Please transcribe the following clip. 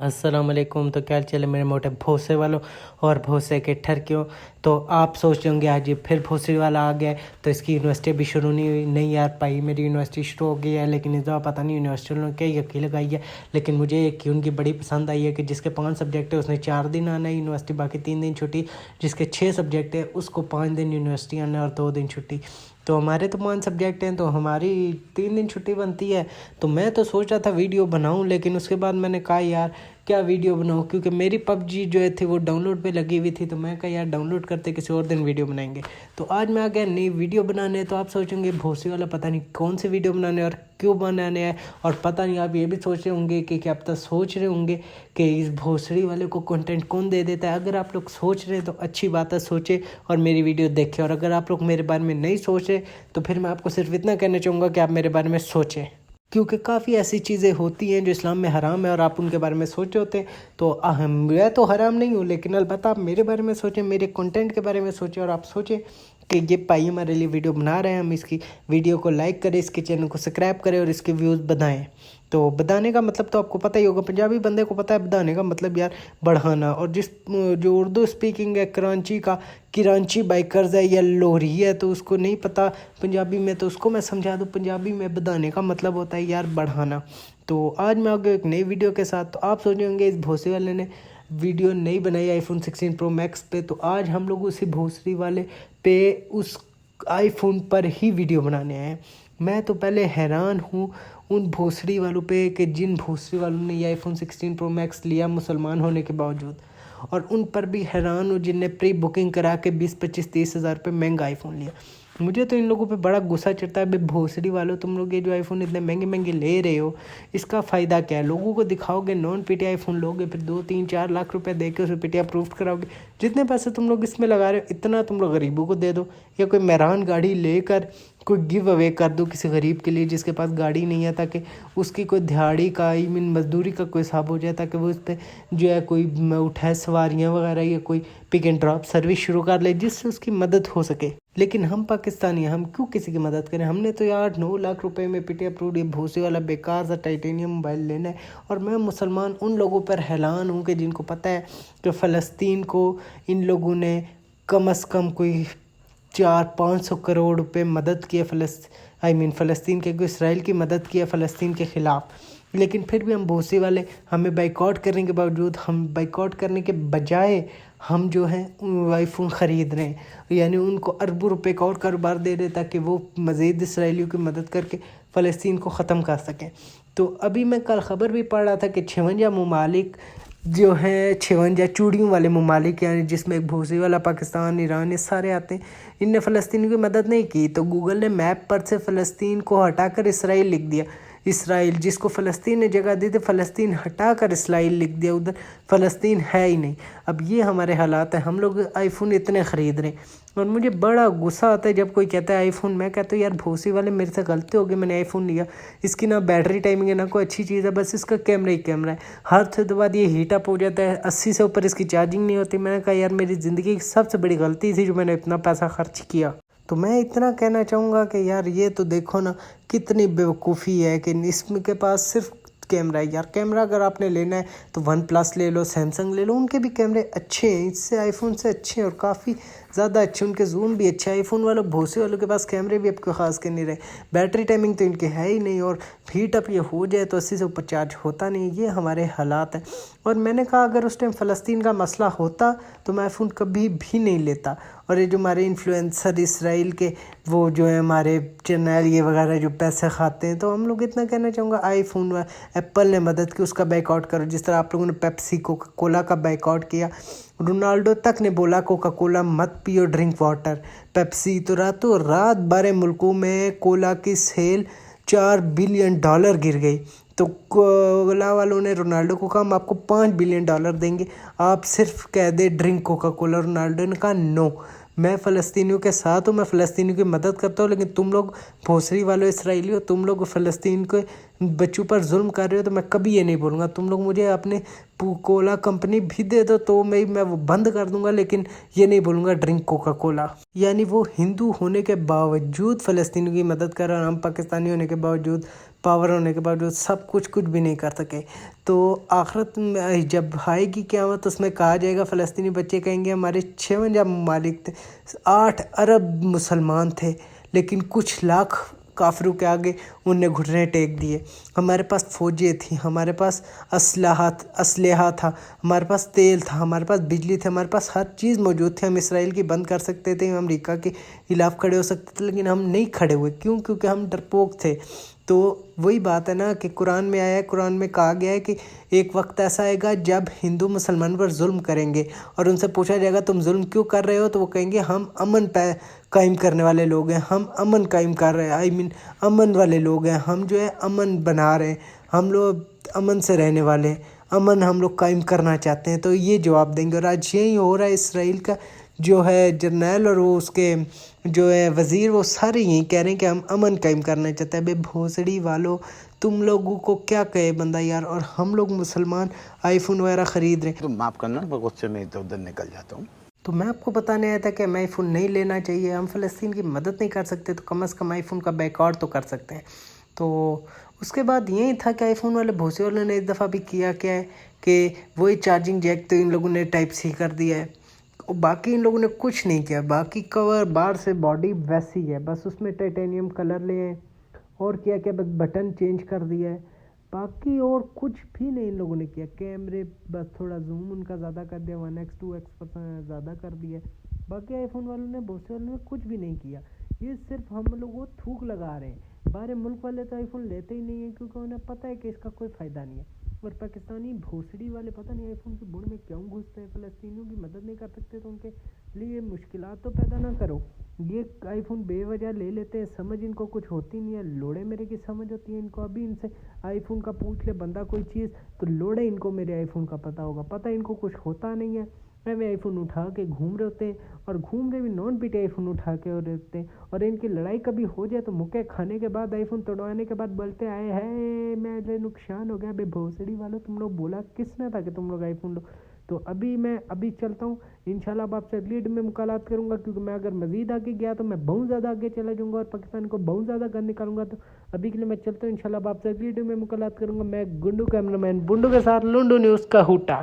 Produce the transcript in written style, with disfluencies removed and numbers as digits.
अस्सलाम वालेकुम। तो क्या चले मेरे मोटे भोसे वालों और भोसे के ठरकियों। तो आप सोच रहे होंगे आज ये फिर भोसड़ी वाला आ गया है, तो इसकी यूनिवर्सिटी भी शुरू नहीं हुई। नहीं यार भाई, मेरी यूनिवर्सिटी शुरू हो गई है, लेकिन इस दफ़ा पता नहीं यूनिवर्सिटी ने क्या यकीन लगाई है। लेकिन मुझे एक उनकी बड़ी पसंद आई है कि जिसके 5 सब्जेक्ट है उसने 4 दिन आना है यूनिवर्सिटी, बाकी 3 दिन छुट्टी। जिसके 6 सब्जेक्ट है उसको 5 दिन यूनिवर्सिटी आना है और 2 दिन छुट्टी। तो हमारे तो 5 सब्जेक्ट हैं, तो हमारी 3 दिन छुट्टी बनती है। तो मैं तो सोच रहा था वीडियो बनाऊं, लेकिन उसके बाद मैंने कहा यार क्या वीडियो बनाऊं, क्योंकि मेरी पबजी जो है थी वो डाउनलोड पे लगी हुई थी। तो मैं कहा यार डाउनलोड करते किसी और दिन वीडियो बनाएंगे। तो आज मैं आ गया नई वीडियो बनाने। तो आप सोचेंगे भोसड़ी वाला पता नहीं कौन सी वीडियो बनाने और क्यों बनाने हैं, और पता नहीं आप ये भी सोच रहे होंगे कि क्या पता सोच रहे होंगे कि इस भोसड़ी वाले को कंटेंट कौन दे देता है। अगर आप लोग सोच रहे हैं तो अच्छी बात है, सोचे और मेरी वीडियो देखें। और अगर आप लोग मेरे बारे में नहीं सोच रहे तो फिर मैं आपको सिर्फ इतना कहना चाहूँगा कि आप मेरे बारे में सोचें, क्योंकि काफ़ी ऐसी चीज़ें होती हैं जो इस्लाम में हराम है और आप उनके बारे में सोचे होते हैं। तो मैं तो हराम नहीं हूँ, लेकिन अलबत्ता आप मेरे बारे में सोचें, मेरे कंटेंट के बारे में सोचें, और आप सोचें कि ये भाई हमारे लिए वीडियो बना रहे हैं, हम इसकी वीडियो को लाइक करें, इसके चैनल को सब्सक्राइब करें और इसके व्यूज़ बढ़ाएं। तो बढ़ाने का मतलब तो आपको पता ही होगा, पंजाबी बंदे को पता है बढ़ाने का मतलब यार बढ़ाना। और जो उर्दू स्पीकिंग है कराची बाइकर्स है या लोहरी है, तो उसको नहीं पता पंजाबी में, तो उसको मैं समझा दूँ। पंजाबी में बढ़ाने का मतलब होता है यार बढ़ाना। तो आज मैं आ गया एक नई वीडियो के साथ। तो आप सोचेंगे इस भोसड़ी वाले ने वीडियो नहीं बनाई आईफोन 16 प्रो मैक्स पे, तो आज हम लोग उसी भोसड़ी वाले पे उस आईफोन पर ही वीडियो बनाने आए हैं। मैं तो पहले हैरान हूँ उन भोसड़ी वालों पे कि जिन भोसड़ी वालों ने ये आईफोन 16 प्रो मैक्स लिया मुसलमान होने के बावजूद, और उन पर भी हैरान हूँ जिनने प्री बुकिंग करा के 20-25-30 हज़ार रुपये महंगा आईफोन लिया। मुझे तो इन लोगों पे बड़ा गुस्सा चढ़ता है। भाई भोसड़ी वालों, तुम लोग ये जो आईफोन इतने महंगे महंगे ले रहे हो, इसका फ़ायदा क्या है? लोगों को दिखाओगे, नॉन पीटी आईफोन लोगे, फिर 2-3-4 लाख रुपए दे के उसे पीटी अप्रूव कराओगे। जितने पैसे तुम लोग इसमें लगा रहे हो इतना तुम लोग गरीबों को दे दो, या कोई मेहरान गाड़ी लेकर कोई गिव अवे कर दो किसी गरीब के लिए जिसके पास गाड़ी नहीं है, ताकि उसकी कोई दिहाड़ी का आई मीन मजदूरी का कोई हिसाब हो जाए, ताकि वो उस पर जो है कोई उठाए सवारियाँ वगैरह या कोई पिक एंड ड्रॉप सर्विस शुरू कर ले जिससे उसकी मदद हो सके। लेकिन हम पाकिस्तानी हैं, हम क्यों किसी की मदद करें? हमने तो यार 9 लाख रुपए में पीटी अप्रूव्ड ये भूसे वाला बेकार सा टाइटेनियम मोबाइल लेना है। और मैं मुसलमान उन लोगों पर हैरान हूँ कि जिनको पता है कि फ़लस्तीन को इन लोगों ने कम से कम कोई 400-500 करोड़ रुपए मदद किए फ़लस्तीन के, इसराइल की मदद किया फ़लस्तीन के ख़िलाफ़। लेकिन फिर भी हम भूसे वाले, हमें बाइकआउट करने के बावजूद, हम बाइकआउट करने के बजाय हम जो हैं आईफोन ख़रीद रहे हैं, यानी उनको अरबों रुपए का और कारोबार दे रहे ताकि वो मज़ीद इसराइलियों की मदद करके फ़लस्तीन को ख़त्म कर सकें। तो अभी मैं कल ख़बर भी पढ़ रहा था कि 56 ममालिक जो हैं, 56 चूड़ियों वाले ममालिक, यानी जिसमें एक भूसे वाला पाकिस्तान, ईरान, ये सारे आते हैं, इनने फ़लस्तीन की मदद नहीं की। तो गूगल ने मैप पर से फ़लस्तीन को हटाकर इसराइल लिख दिया। इसराइल जिसको फ़लस्तीन ने जगह दी थी, फ़लस्तीन हटा कर इसराइल लिख दिया, उधर फ़लस्तीन है ही नहीं। अब ये हमारे हालात हैं, हम लोग आईफोन इतने ख़रीद रहे हैं। और मुझे बड़ा गुस्सा आता है जब कोई कहता है आईफोन, मैं कहता हूँ यार भोसी वाले मेरे से गलती हो गई, मैंने आईफोन लिया, इसकी ना बैटरी टाइमिंग है ना कोई अच्छी चीज़ है, बस इसका कैमरा ही कैमरा है। हर से बाद ये हीट अप हो जाता है, 80 से ऊपर इसकी चार्जिंग नहीं होती। मैंने कहा यार मेरी ज़िंदगी की सबसे बड़ी गलती थी जो मैंने इतना पैसा खर्च किया। तो मैं इतना कहना चाहूँगा कि यार ये तो देखो ना कितनी बेवकूफ़ी है कि इसमें के पास सिर्फ कैमरा है। यार कैमरा अगर आपने लेना है तो वन प्लस ले लो, सैमसंग ले लो, उनके भी कैमरे अच्छे हैं, इससे आईफोन से अच्छे हैं और काफ़ी ज़्यादा अच्छे, उनके जूम भी अच्छे। आईफोन वालों भोसे वालों के पास कैमरे भी आपको खास के नहीं रहे, बैटरी टाइमिंग तो इनके है ही नहीं, और हीट अप ये हो जाए तो 80 से ऊपर चार्ज होता नहीं। ये हमारे हालात हैं। और मैंने कहा अगर उस टाइम फ़लस्तीन का मसला होता तो मैं आईफोन कभी भी नहीं लेता। और ये जो हमारे इन्फ्लुएंसर इसराइल के वो जो है हमारे चैनल ये वगैरह जो पैसे खाते हैं, तो हम लोग इतना कहना चाहूँगा आईफोन एप्पल ने मदद की, उसका बैकआउट करो, जिस तरह आप लोगों ने पेप्सी कोका कोला का बैकआउट किया। रोनाल्डो तक ने बोला कोका कोला मत पियो, ड्रिंक वाटर। पेप्सी तो रातों रात 12 मुल्कों में कोला की सेल $4 बिलियन गिर गई। तो कोला वालों ने रोनाल्डो को कहा हम आपको $5 बिलियन देंगे, आप सिर्फ कह they drink Coca Cola. Ronaldo ने कहा नो, मैं फ़लस्तीनियों के साथ हूँ, मैं फ़लस्तीनियों की मदद करता हूँ, लेकिन तुम लोग भोसड़ी वालों इसराइली हो, तुम लोग फ़लस्तीन को बच्चों पर जुल्म कर रहे हो तो मैं कभी ये नहीं बोलूँगा। तुम लोग मुझे अपने कोला कंपनी भी दे दो तो मैं वो बंद कर दूंगा, लेकिन ये नहीं बोलूँगा ड्रिंक कोका कोला। यानी वो हिंदू होने के बावजूद फ़लस्तीनियों की मदद कर रहे हैं और हम पाकिस्तानी होने के बावजूद, पावर होने के बावजूद सब कुछ भी नहीं कर सके। तो आखिरत में जब आएगी क़यामत उसमें कहा जाएगा, फ़लस्तीनी बच्चे कहेंगे हमारे 56 ममालिक थे, 8 अरब मुसलमान थे, लेकिन कुछ लाख काफिरों के आगे उनने घुटने टेक दिए। हमारे पास फ़ौजें थी, हमारे पास असलहा था, हमारे पास तेल था, हमारे पास बिजली थी, हमारे पास हर चीज़ मौजूद थी। हम इसराइल की बंद कर सकते थे, हम अमेरिका के खिलाफ़ खड़े हो सकते थे, लेकिन हम नहीं खड़े हुए। क्यों? क्योंकि हम डरपोक थे। तो वही बात है ना कि कुरान में आया है, कुरान में कहा गया है कि एक वक्त ऐसा आएगा जब हिंदू मुसलमान पर जुल्म करेंगे और उनसे पूछा जाएगा तुम जुल्म क्यों कर रहे हो, तो वो कहेंगे हम अमन कायम करने वाले लोग हैं, हम अमन कायम कर रहे हैं, अमन वाले लोग हैं, हम जो है अमन बना रहे हैं, हम लोग अमन से रहने वाले, अमन हम लोग कायम करना चाहते हैं। तो ये जवाब देंगे। और आज यही हो रहा है, इसराइल का जो है जर्नैल और वो उसके जो है वज़ीर, वो सारे यही कह रहे हैं कि हम अमन कायम करना चाहते हैं। बे भोसड़ी वालों, तुम लोगों को क्या कहे बंदा यार। और हम लोग मुसलमान आईफोन वगैरह ख़रीद रहे हैं। तो माफ़ करना, मैं गुस्से में इधर उधर निकल जाता हूँ। तो मैं आपको बताने आया था कि हमें आईफोन नहीं लेना चाहिए। हम फ़लस्तीन की मदद नहीं कर सकते तो कम से कम आईफोन का बैकआउट तो कर सकते हैं। तो उसके बाद यही था कि आईफोन वाले भोसे वालों ने इस दफ़ा भी किया क्या है कि वही चार्जिंग जैक तो इन लोगों ने टाइप सी कर दिया है, और बाकी इन लोगों ने कुछ नहीं किया। बाकी कवर बाहर से बॉडी वैसी है, बस उसमें टाइटेनियम कलर ले हैं और क्या क्या बस बटन चेंज कर दिया है, बाकी और कुछ भी नहीं इन लोगों ने किया। कैमरे बस थोड़ा जूम उनका ज़्यादा कर दिया, 1x 2x ज़्यादा कर दिया। बाकी आईफोन वालों ने, बहुत वालों ने कुछ भी नहीं किया। ये सिर्फ हम लोगों को थूक लगा रहे हैं। बाहर मुल्क वाले तो आईफोन लेते ही नहीं है क्योंकि उन्हें पता है कि इसका कोई फ़ायदा नहीं है। और पाकिस्तानी भोसड़ी वाले पता नहीं आईफोन की बुड़ में क्यों घुसते हैं। फ़लस्तीनियों की मदद नहीं कर सकते तो उनके लिए मुश्किलात तो पैदा ना करो। ये आईफोन बेवजह ले लेते हैं, समझ इनको कुछ होती नहीं है। लोड़े मेरे की समझ होती है इनको। अभी इनसे आईफोन का पूछ ले बंदा कोई चीज़ तो लोड़े इनको मेरे आईफोन का पता होगा। पता इनको कुछ होता नहीं है। वे आईफोन उठा के घूम रहे होते हैं और घूम रहे भी नॉन पीटे आईफोन उठा के और रहते हैं। और इनकी लड़ाई कभी हो जाए तो मुक्के खाने के बाद, आईफोन तोड़वाने के बाद बोलते आए है मेरे नुकसान हो गया। बे भोसड़ी वालों, तुम लोग बोला किसने था कि तुम लोग आईफोन लो। तो मैं चलता हूँ। इंशाल्लाह अब आपसे अगली वीडियो में मुलाकात करूँगा, क्योंकि मैं अगर मज़ीद आगे गया तो मैं बहुत ज़्यादा आगे चला जाऊँगा और पाकिस्तान को बहुत ज़्यादा गंद निकालूंगा। तो अभी के लिए मैं चलता हूँ। इंशाल्लाह अब आपसे अगली वीडियो में मुलाकात करूँगा। मैं गुंडू कैमरामैन बुंडू के साथ लुंडू न्यूज़ का हुटा।